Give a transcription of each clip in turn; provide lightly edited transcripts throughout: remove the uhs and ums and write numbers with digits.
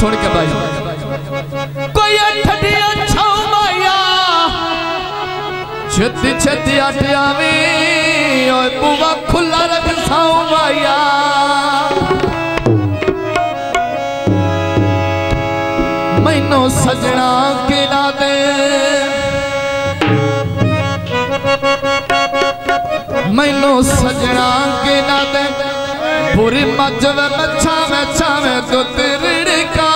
सुन के भाई कोई छती छती आटियावी बुआ खुला रख साऊ माया मैनू सजना किला दे मैनू सजना किला दे पूरी मज में मच्छा में छावे तो तेरी का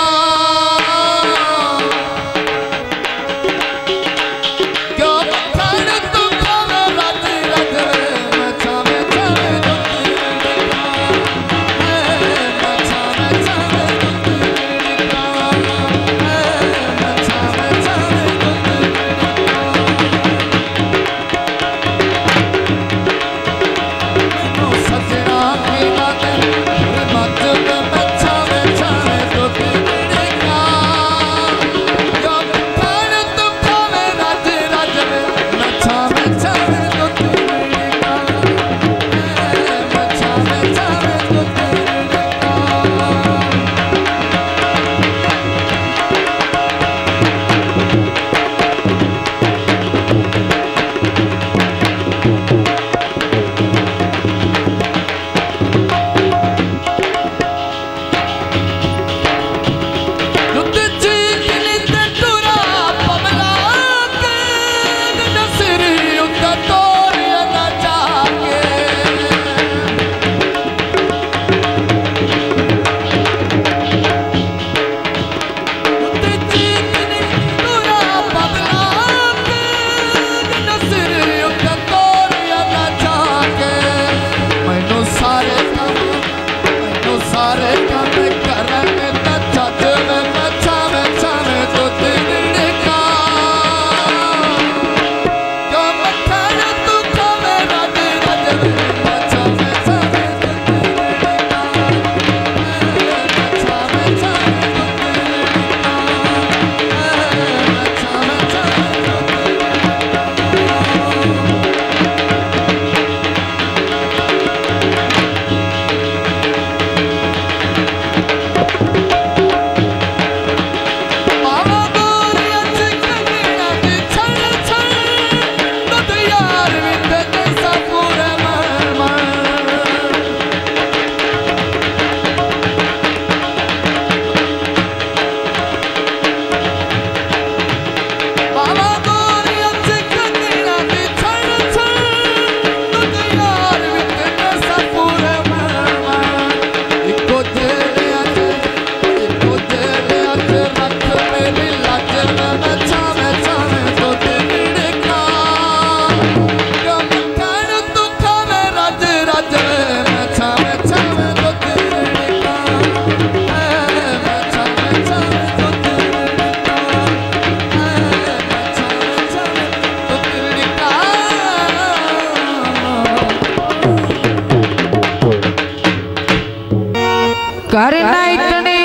करना इतने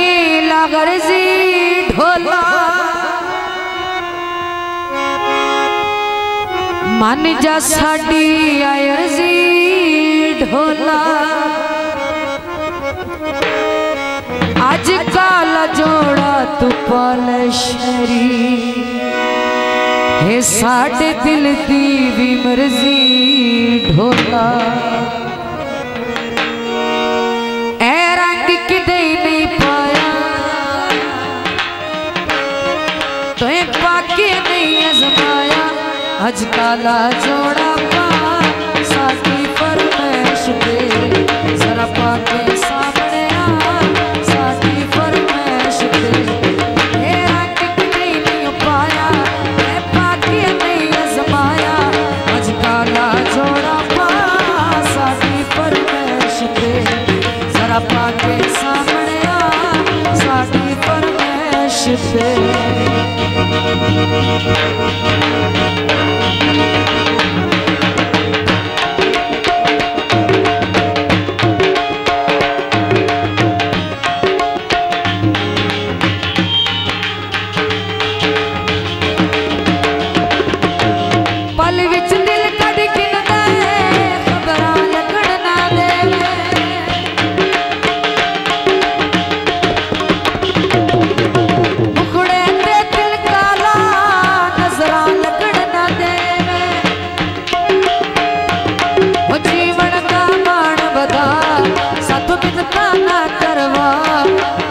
लागर जी ढोला मन जा साडी आयर जी ढोला आज काला जोड़ा तू पाल शरी है साडे दिल दी भी मर्जी ढोला पाके नहीं आजमाया अज काला जोड़ा पा साडी फरमाइश दे जरा पाके सामने आ साडी फरमाइश दे मेरा किक नहीं पाया मैं पाके नहीं आजमाया अज काला जोड़ा पा साडी फरमाइश दे जरा पाके सामने आ साडी फरमाइश दे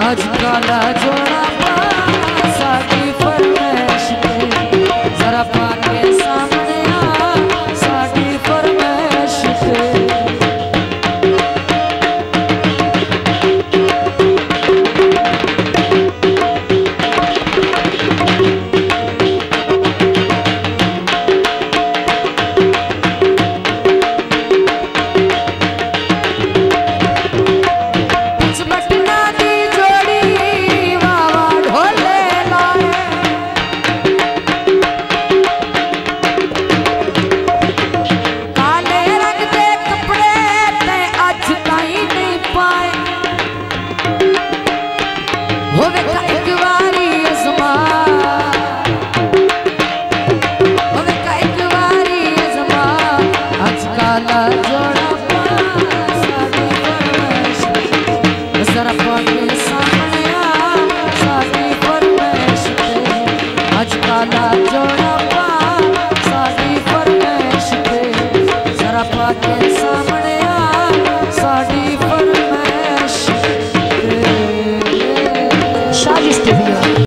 अज काला जोड़ा पा साडी फरमाइश दे जरा पाके सामने आ साडी फरमाइश दे जरा पाके सामने आ साडी फरमाइश दे अज काला जोड़ा पा साडी फरमाइश दे जरा पाके सामने आ